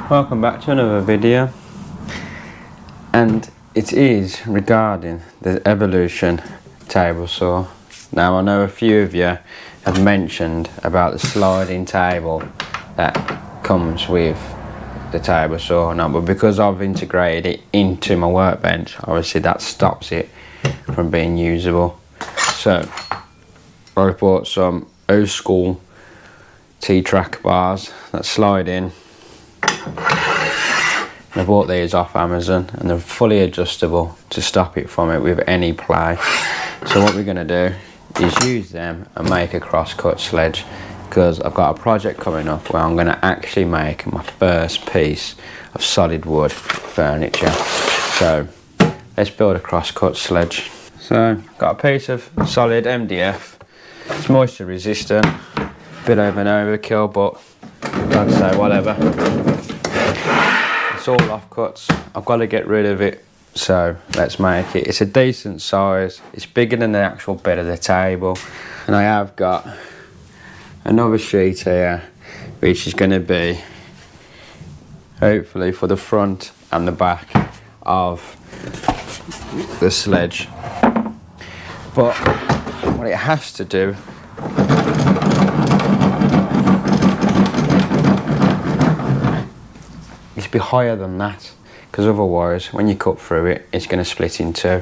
Welcome back to another video, and it is regarding the Evolution table saw. Now I know a few of you have mentioned about the sliding table that comes with the table saw now, but because I've integrated it into my workbench, obviously that stops it from being usable. So I bought some old school T-track bars that slide in. I bought these off Amazon and they're fully adjustable to stop it from it with any play. So what we're going to do is use them and make a crosscut sledge, because I've got a project coming up where I'm going to actually make my first piece of solid wood furniture. So let's build a crosscut sledge. So got a piece of solid MDF. It's moisture resistant, a bit of an overkill, but like I say, whatever. It's all offcuts. I've got to get rid of it, so let's make it. It's a decent size. It's bigger than the actual bed of the table, and I have got another sheet here, which is going to be hopefully for the front and the back of the sledge. But what it has to do is be higher than that, because otherwise when you cut through it, it's going to split in two.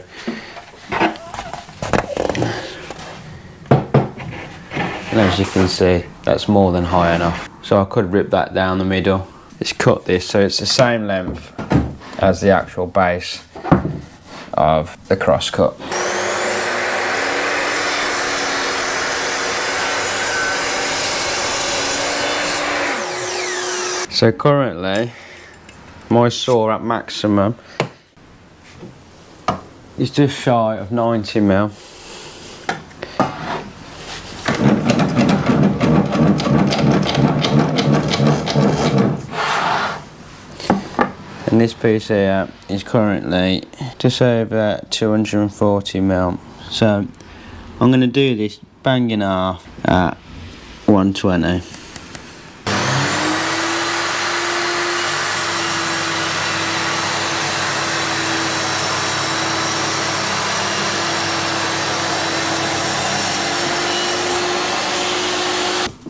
And as you can see, that's more than high enough, so I could rip that down the middle. Let's cut this so it's the same length as the actual base of the crosscut. So currently my saw at maximum is just shy of 90mm. And this piece here is currently just over 240mm. So I'm going to do this banging half at 120.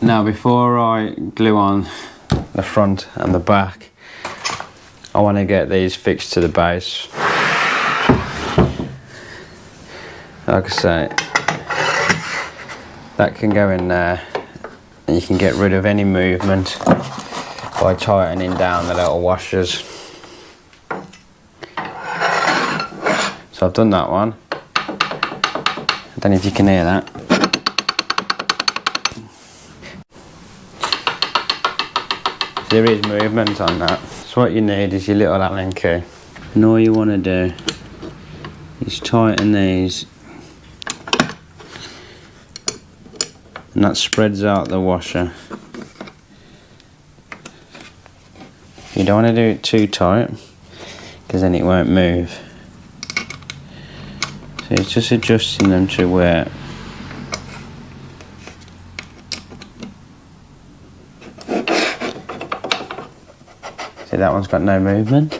Now before I glue on the front and the back, I want to get these fixed to the base. Like I say, that can go in there and you can get rid of any movement by tightening down the little washers. So I've done that one. I don't know if you can hear that. There is movement on that. So what you need is your little Allen key. And all you want to do is tighten these. And that spreads out the washer. You don't want to do it too tight, because then it won't move. So it's just adjusting them to where see, that one's got no movement.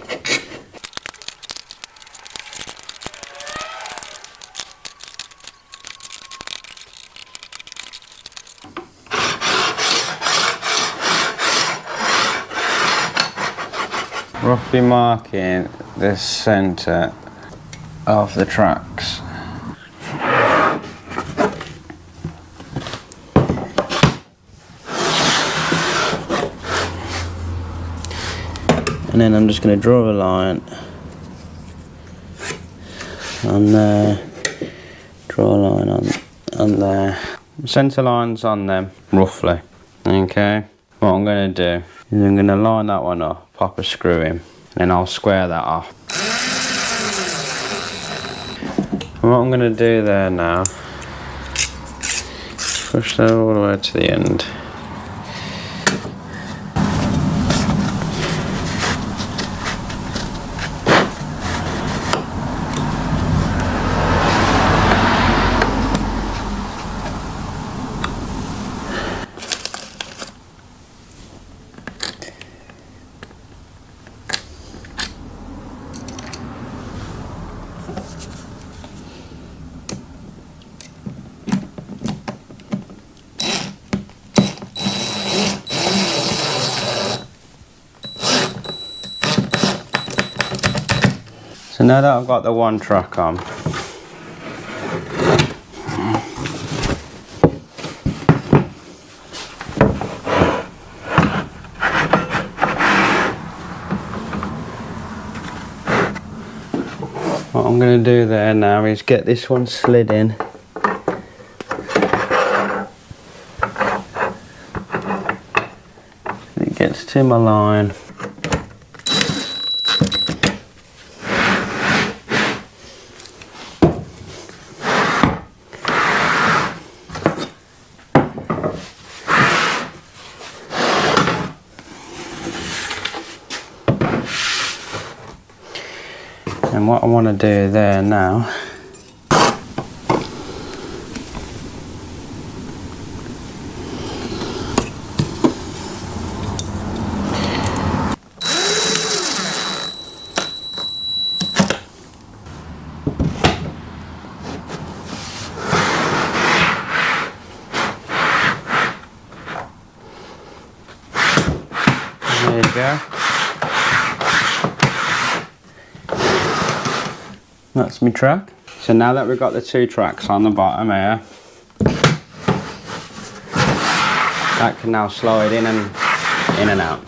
Roughly marking the centre of the tracks. And then I'm just going to draw a line on there, draw a line on there. Centre lines on them, roughly. Okay, what I'm going to do is I'm going to line that one up, pop a screw in, and then I'll square that off. And what I'm going to do there now, push that all the way to the end. So now that I've got the one track on, what I'm going to do there now is get this one slid in. It gets to my line. And what I want to do there now there you go. That's my track. So now that we've got the two tracks on the bottom here, that can now slide in and out.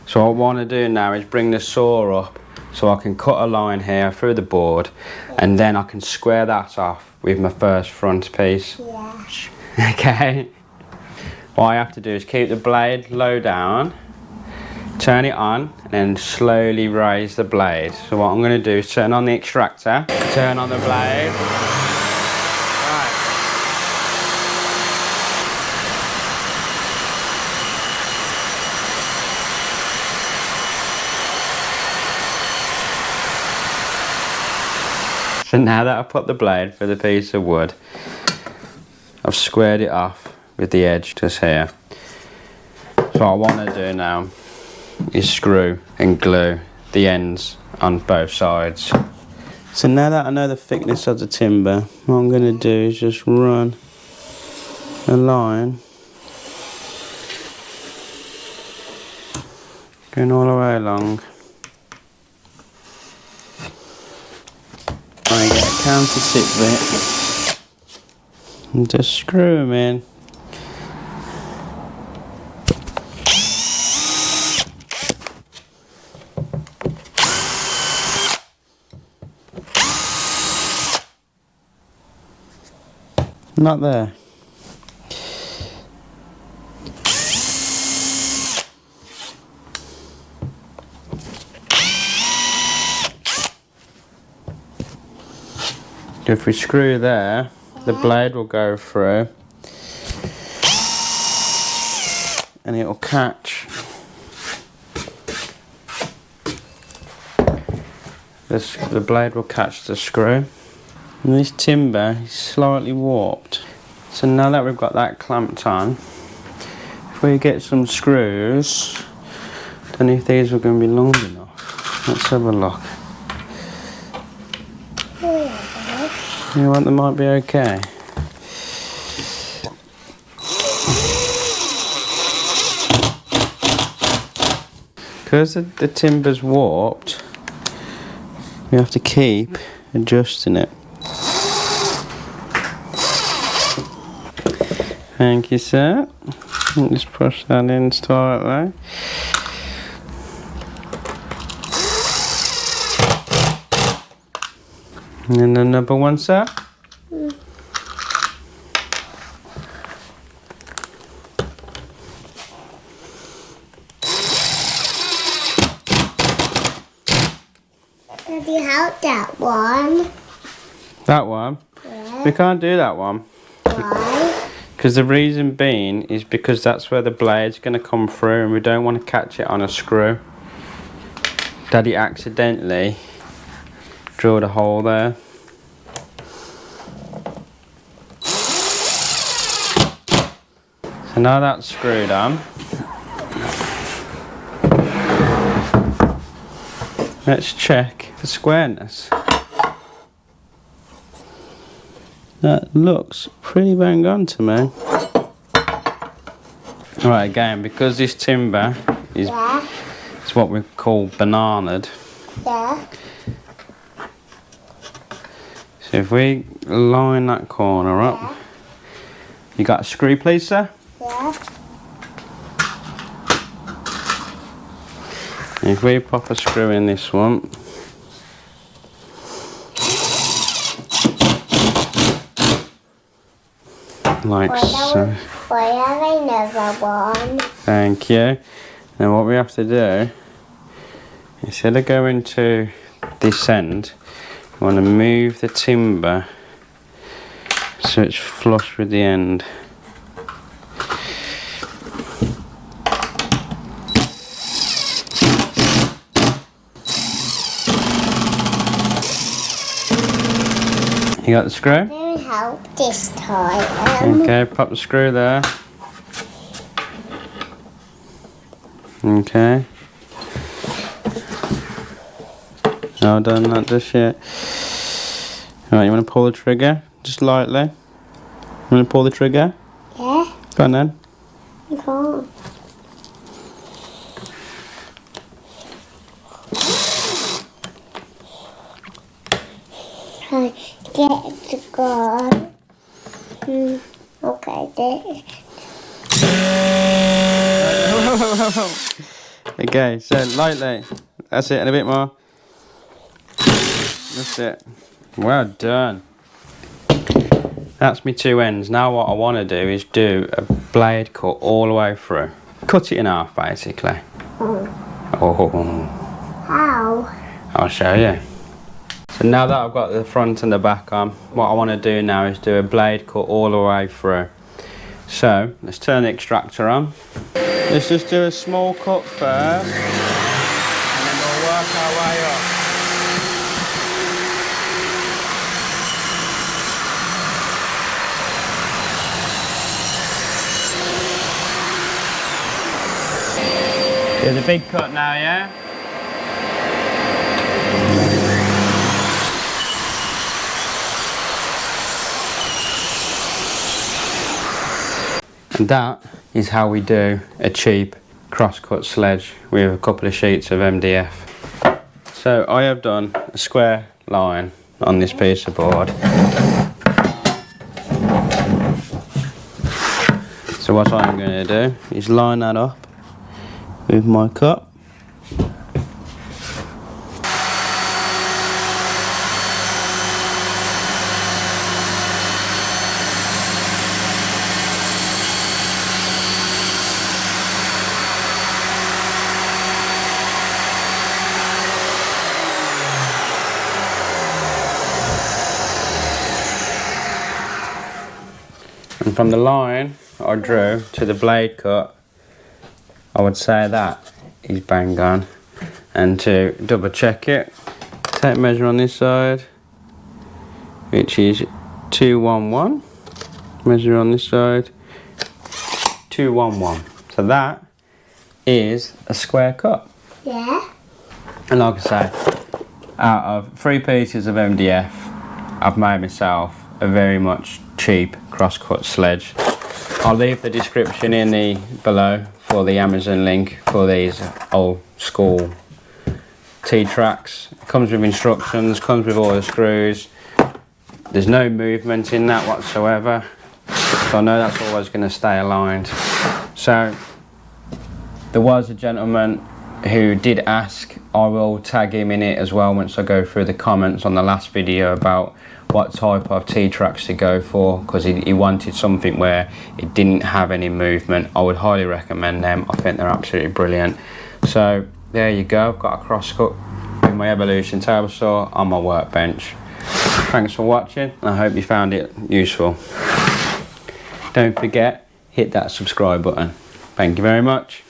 So what I want to do now is bring the saw up so I can cut a line here through the board, and then I can square that off with my first front piece. Yeah. Okay. What I have to do is keep the blade low down, turn it on, and then slowly raise the blade. So what I'm going to do is turn on the extractor, turn on the blade. Right. So now that I've put the blade through the piece of wood, I've squared it off with the edge just here. So what I want to do now is screw and glue the ends on both sides. So now that I know the thickness of the timber, what I'm going to do is just run a line going all the way along. I get a counter tip bit and just screw them in. Not there. If we screw there, the blade will go through and it will catch this. The blade will catch the screw. And this timber is slightly warped. So now that we've got that clamped on, if we get some screws, I don't know if these are going to be long enough. Let's have a look. You want them might be okay. Because the timber's warped, we have to keep adjusting it. Thank you, sir. Just push that in slightly. And then another one, sir. Have you helped that one? That one? Yeah. We can't do that one. Why? Because the reason being is because that's where the blade's going to come through and we don't want to catch it on a screw. Daddy accidentally drilled a hole there. So now that's screwed on. Let's check for squareness. That looks pretty bang on to me. Right, again, because this timber is what we call bananaed, So if we line that corner up, Yeah. you got a screw, please, sir? Yeah. If we pop a screw in this one, like so. I have another one. Thank you. Now what we have to do, instead of going to this end, we want to move the timber so it's flush with the end. You got the screw? Don't help this time. Okay, pop the screw there. Okay. No, done that just yet. Alright, you want to pull the trigger? Just lightly. You want to pull the trigger? Yeah. Go on then. I can't. Get the gun. Okay, there. Okay, so lightly. That's it, and a bit more. That's it. Well done. That's my two ends. Now what I want to do is do a blade cut all the way through. Cut it in half, basically. Oh. How? I'll show you. So now that I've got the front and the back on, what I want to do now is do a blade cut all the way through. So let's turn the extractor on. Let's just do a small cut first, and then we'll work our way up. Do the big cut now, yeah? And that is how we do a cheap crosscut sledge with a couple of sheets of MDF. So I have done a square line on this piece of board. So what I'm going to do is line that up with my cut. And from the line I drew to the blade cut, I would say that is bang on. And to double check it, tape measure on this side, which is 211. Measure on this side, 211. So that is a square cut. Yeah. And like I say, out of 3 pieces of MDF, I've made myself a very much cheap crosscut sledge. I'll leave the description in the below for the Amazon link for these old school T-tracks. Comes with instructions, comes with all the screws. There's no movement in that whatsoever, so I know that's always going to stay aligned. So there was a gentleman who did ask. I will tag him in it as well once I go through the comments on the last video about what type of T-tracks to go for, because he wanted something where it didn't have any movement. I would highly recommend them. I think they're absolutely brilliant. So there you go, I've got a crosscut with my Evolution table saw on my workbench. Thanks for watching, and I hope you found it useful. Don't forget, hit that subscribe button. Thank you very much.